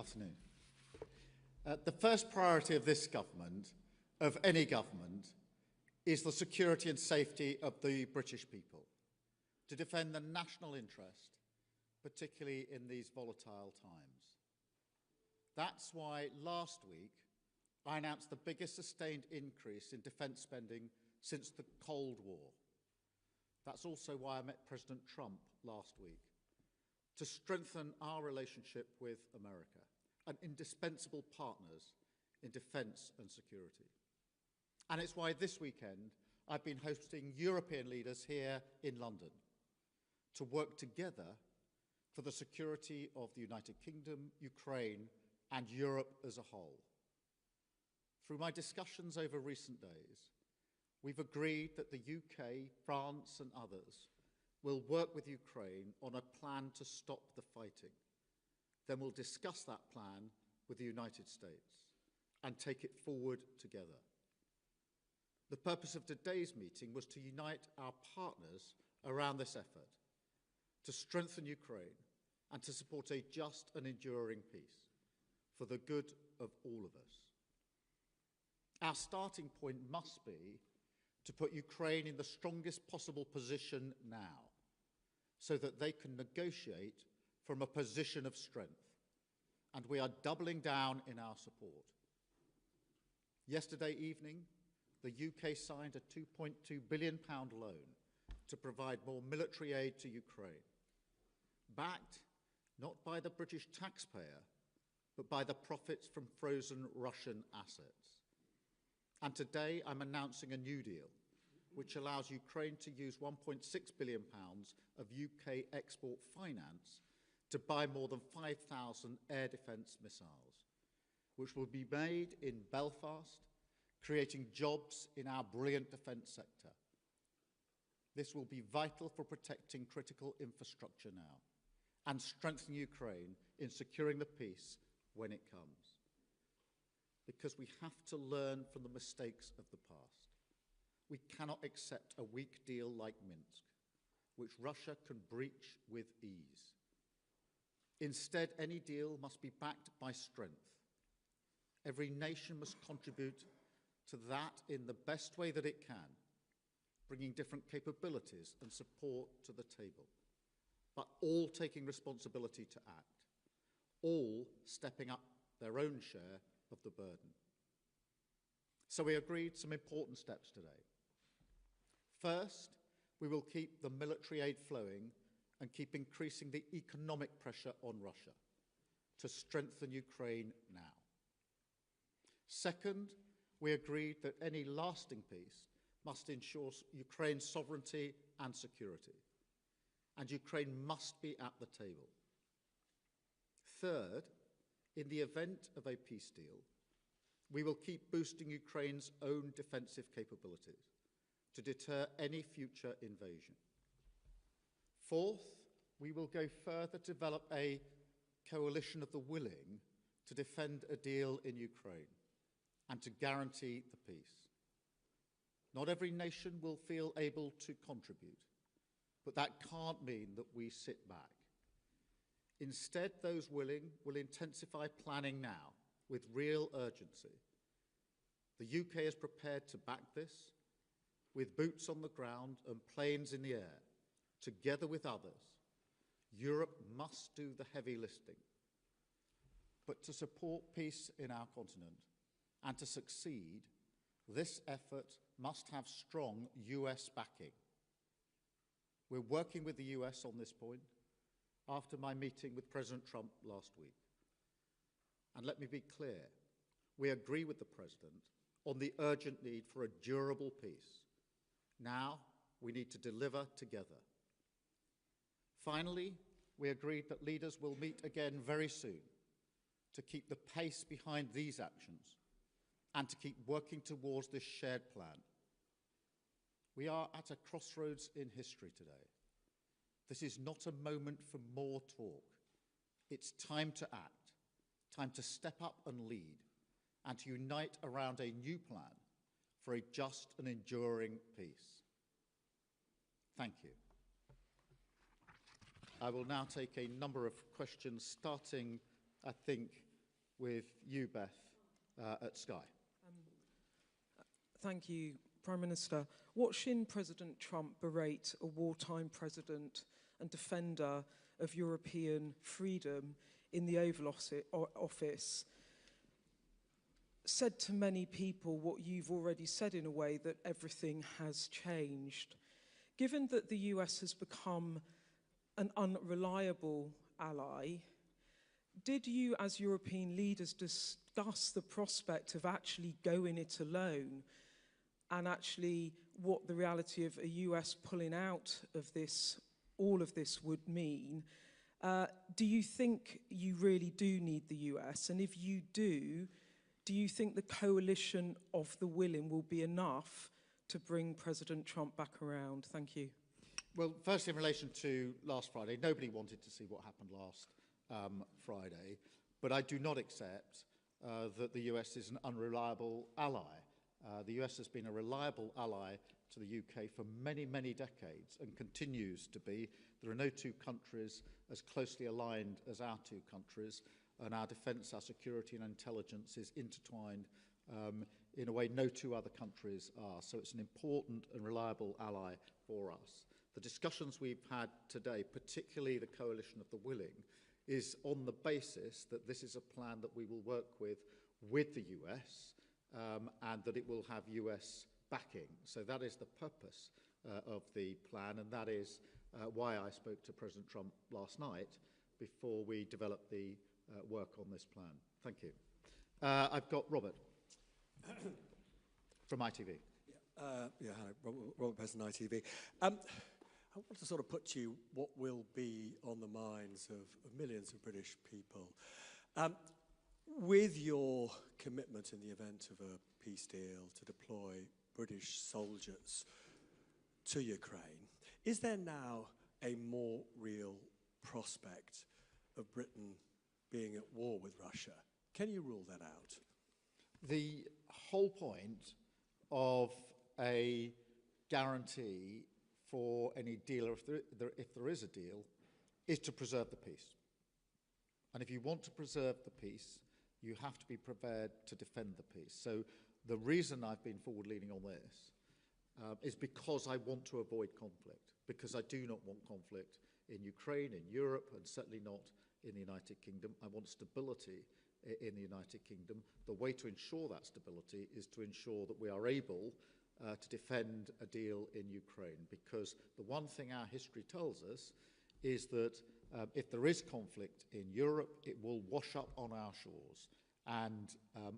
Afternoon. The first priority of this government, of any government, is the security and safety of the British people, to defend the national interest, particularly in these volatile times. That's why last week I announced the biggest sustained increase in defence spending since the Cold War. That's also why I met President Trump last week, to strengthen our relationship with America, an indispensable partners in defence and security. And it's why this weekend I've been hosting European leaders here in London to work together for the security of the United Kingdom, Ukraine, and Europe as a whole. Through my discussions over recent days, we've agreed that the UK, France, and others will work with Ukraine on a plan to stop the fighting. Then we'll discuss that plan with the United States and take it forward together. The purpose of today's meeting was to unite our partners around this effort, to strengthen Ukraine and to support a just and enduring peace for the good of all of us. Our starting point must be to put Ukraine in the strongest possible position now, so that they can negotiate from a position of strength, and we are doubling down in our support. Yesterday evening, the UK signed a £2.2 billion loan to provide more military aid to Ukraine, backed not by the British taxpayer, but by the profits from frozen Russian assets. And today I'm announcing a new deal, which allows Ukraine to use £1.6 billion of UK export finance to buy more than 5,000 air defence missiles, which will be made in Belfast, creating jobs in our brilliant defence sector. This will be vital for protecting critical infrastructure now and strengthening Ukraine in securing the peace when it comes. Because we have to learn from the mistakes of the past. We cannot accept a weak deal like Minsk, which Russia can breach with ease. Instead, any deal must be backed by strength. Every nation must contribute to that in the best way that it can, bringing different capabilities and support to the table, but all taking responsibility to act, all stepping up their own share of the burden. So we agreed some important steps today. First, we will keep the military aid flowing and keep increasing the economic pressure on Russia to strengthen Ukraine now. Second, we agreed that any lasting peace must ensure Ukraine's sovereignty and security, and Ukraine must be at the table. Third, in the event of a peace deal, we will keep boosting Ukraine's own defensive capabilities to deter any future invasion. Fourth, we will go further to develop a coalition of the willing to defend a deal in Ukraine and to guarantee the peace. Not every nation will feel able to contribute, but that can't mean that we sit back. Instead, those willing will intensify planning now with real urgency. The UK is prepared to back this with boots on the ground and planes in the air, together with others. Europe must do the heavy lifting. But to support peace in our continent and to succeed, this effort must have strong US backing. We're working with the US on this point after my meeting with President Trump last week. And let me be clear, we agree with the President on the urgent need for a durable peace. Now we need to deliver together. Finally, we agreed that leaders will meet again very soon to keep the pace behind these actions and to keep working towards this shared plan. We are at a crossroads in history today. This is not a moment for more talk. It's time to act, time to step up and lead, and to unite around a new plan for a just and enduring peace. Thank you. I will now take a number of questions, starting, I think, with you, Beth, at Sky. Thank you, Prime Minister. Watching President Trump berate a wartime president and defender of European freedom in the Oval Office said to many people what you've already said in a way, that everything has changed. Given that the US has become an unreliable ally, did you as European leaders discuss the prospect of actually going it alone, and actually what the reality of a US pulling out of this, all of this would mean? Do you think you really do need the US? And if you do you think the coalition of the willing will be enough to bring President Trump back around? Thank you. Well, first, in relation to last Friday, nobody wanted to see what happened last Friday, but I do not accept that the US is an unreliable ally. The US has been a reliable ally to the UK for many, many decades and continues to be. There are no two countries as closely aligned as our two countries, and our defence, our security and intelligence is intertwined in a way no two other countries are. So it's an important and reliable ally for us. The discussions we've had today, particularly the coalition of the willing, is on the basis that this is a plan that we will work with the US and that it will have US backing. So that is the purpose of the plan, and that is why I spoke to President Trump last night before we developed the work on this plan. Thank you. I've got Robert from ITV. Hi, Robert Pearson, ITV. I want to sort of put to you what will be on the minds of millions of British people. With your commitment in the event of a peace deal to deploy British soldiers to Ukraine, is there now a more real prospect of Britain being at war with Russia? Can you rule that out? The whole point of a guarantee for any deal, or if there is a deal, is to preserve the peace. And if you want to preserve the peace, you have to be prepared to defend the peace. So the reason I've been forward-leaning on this is because I want to avoid conflict, because I do not want conflict in Ukraine, in Europe, and certainly not in the United Kingdom. I want stability in the United Kingdom. The way to ensure that stability is to ensure that we are able to defend a deal in Ukraine, because the one thing our history tells us is that if there is conflict in Europe, it will wash up on our shores. And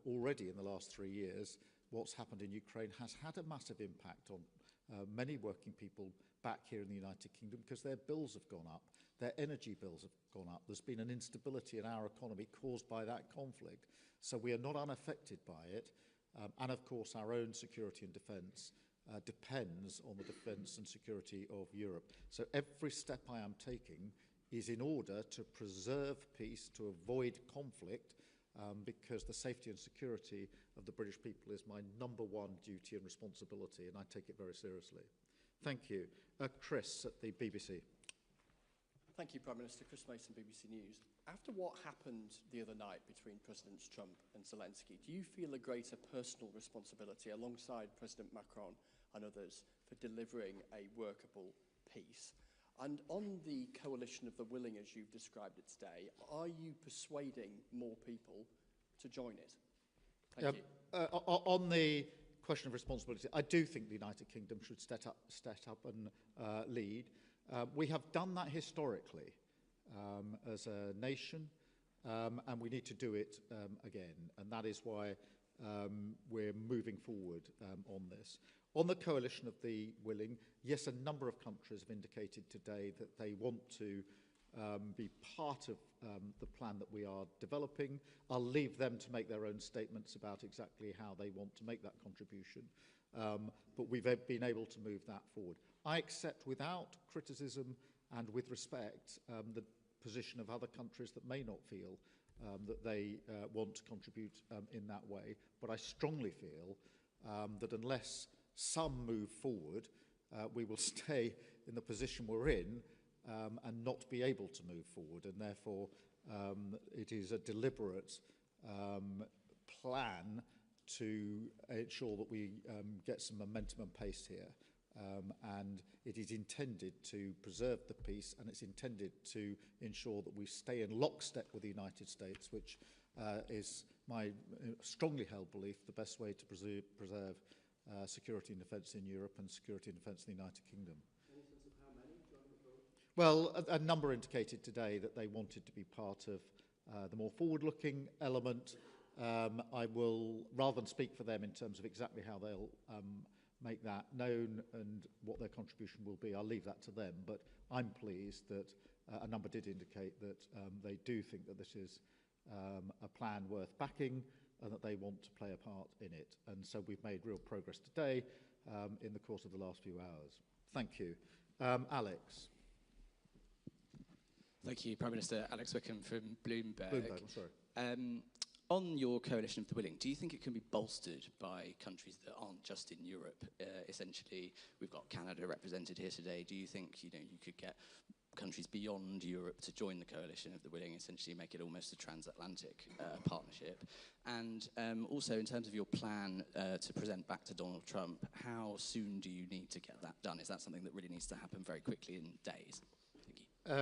already in the last 3 years, what's happened in Ukraine has had a massive impact on many working people back here in the United Kingdom, because their bills have gone up, their energy bills have gone up. There's been an instability in our economy caused by that conflict. So we are not unaffected by it. And of course, our own security and defence depends on the defence and security of Europe. So every step I am taking is in order to preserve peace, to avoid conflict, because the safety and security of the British people is my number one duty and responsibility, and I take it very seriously. Thank you. Chris at the BBC. Thank you, Prime Minister. Chris Mason, BBC News. After what happened the other night between Presidents Trump and Zelensky, do you feel a greater personal responsibility alongside President Macron and others for delivering a workable peace? And on the coalition of the willing, as you've described it today, are you persuading more people to join it? Thank you. On the question of responsibility, I do think the United Kingdom should step up and lead. We have done that historically as a nation, and we need to do it again. And that is why we're moving forward on this. On the coalition of the willing, yes, a number of countries have indicated today that they want to be part of the plan that we are developing. I'll leave them to make their own statements about exactly how they want to make that contribution. But we've been able to move that forward. I accept without criticism and with respect the position of other countries that may not feel that they want to contribute in that way. But I strongly feel that unless some move forward, we will stay in the position we're in and not be able to move forward. And therefore, it is a deliberate plan to ensure that we get some momentum and pace here. And it is intended to preserve the peace, and it's intended to ensure that we stay in lockstep with the United States, which is my strongly held belief the best way to preserve security and defence in Europe and security and defence in the United Kingdom. Any sense of how many join the vote? Well, a number indicated today that they wanted to be part of the more forward-looking element. I will, rather than speak for them in terms of exactly how they'll make that known and what their contribution will be, I'll leave that to them. But I'm pleased that a number did indicate that they do think that this is a plan worth backing and that they want to play a part in it. And so we've made real progress today in the course of the last few hours. Thank you. Alex. Thank you, Prime Minister. Alex Wickham from Bloomberg. Bloomberg, I'm sorry. On your coalition of the willing, do you think it can be bolstered by countries that aren't just in Europe? Essentially, we've got Canada represented here today. Do you think you could get countries beyond Europe to join the coalition of the willing, essentially make it almost a transatlantic partnership? And also, in terms of your plan to present back to Donald Trump, how soon do you need to get that done? Is that something that really needs to happen very quickly in days? Thank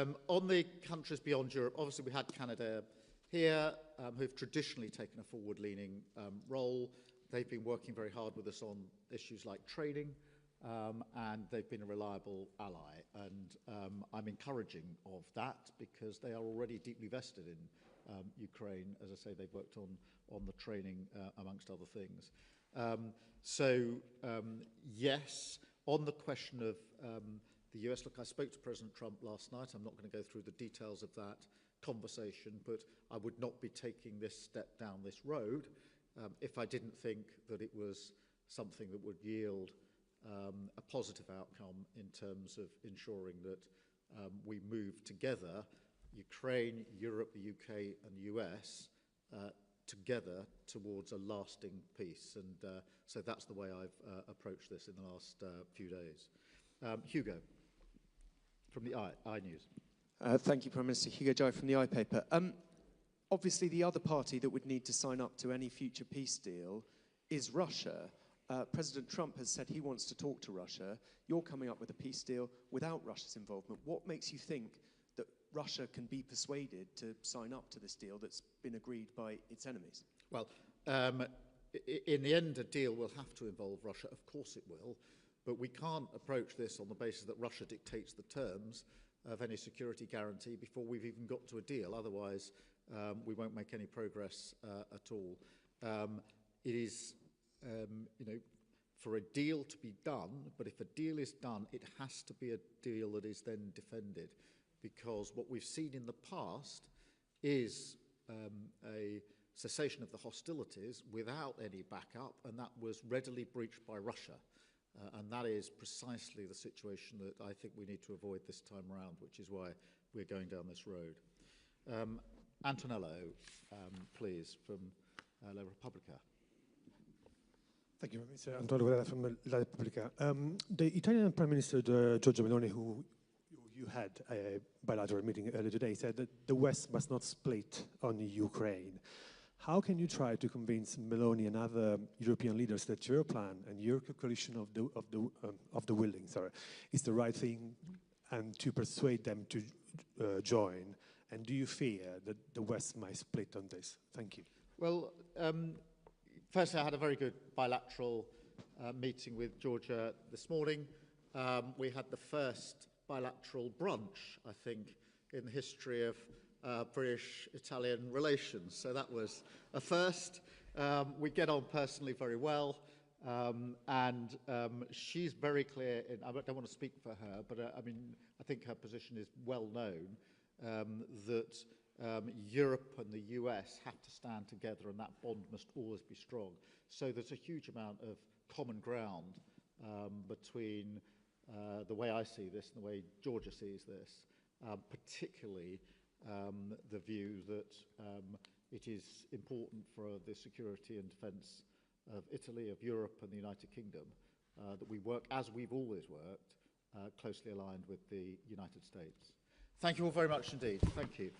you. On the countries beyond Europe, obviously we had Canada here, who've traditionally taken a forward-leaning role. They've been working very hard with us on issues like training, and they've been a reliable ally. And I'm encouraging of that because they are already deeply vested in Ukraine. As I say, they've worked on the training, amongst other things. Yes, on the question of the US, look, I spoke to President Trump last night. I'm not going to go through the details of that conversation, but I would not be taking this step down this road if I didn't think that it was something that would yield a positive outcome in terms of ensuring that we move together, Ukraine, Europe, the UK and the US, together towards a lasting peace. And so that's the way I've approached this in the last few days. Hugo, from the I News. Thank you, Prime Minister. Hugo Jai from the I Paper. Obviously, the other party that would need to sign up to any future peace deal is Russia. President Trump has said he wants to talk to Russia. You're coming up with a peace deal without Russia's involvement. What makes you think that Russia can be persuaded to sign up to this deal that's been agreed by its enemies? Well, in the end, a deal will have to involve Russia. Of course it will. But we can't approach this on the basis that Russia dictates the terms of any security guarantee before we've even got to a deal. Otherwise, we won't make any progress at all. It is, for a deal to be done, but if a deal is done, it has to be a deal that is then defended, because what we've seen in the past is a cessation of the hostilities without any backup, and that was readily breached by Russia. And that is precisely the situation that I think we need to avoid this time around, which is why we're going down this road. Antonello, please, from La Repubblica. Thank you, Mr. Antonio Guerra from La Repubblica. The Italian Prime Minister, Giorgia Meloni, who you had a bilateral meeting earlier today, said that the West must not split on Ukraine. How can you try to convince Meloni and other European leaders that your plan and your coalition of the willing, is the right thing, and to persuade them to join? And do you fear that the West might split on this? Thank you. Well, firstly, I had a very good bilateral meeting with Georgia this morning. We had the first bilateral brunch, I think, in the history of British-Italian relations. So that was a first. We get on personally very well. And she's very clear, I don't want to speak for her, but I think her position is well known, that Europe and the US have to stand together, and that bond must always be strong. So there's a huge amount of common ground between the way I see this and the way Georgia sees this, particularly the view that it is important for the security and defence of Italy, of Europe and the United Kingdom, that we work, as we've always worked, closely aligned with the United States. Thank you all very much indeed. Thank you.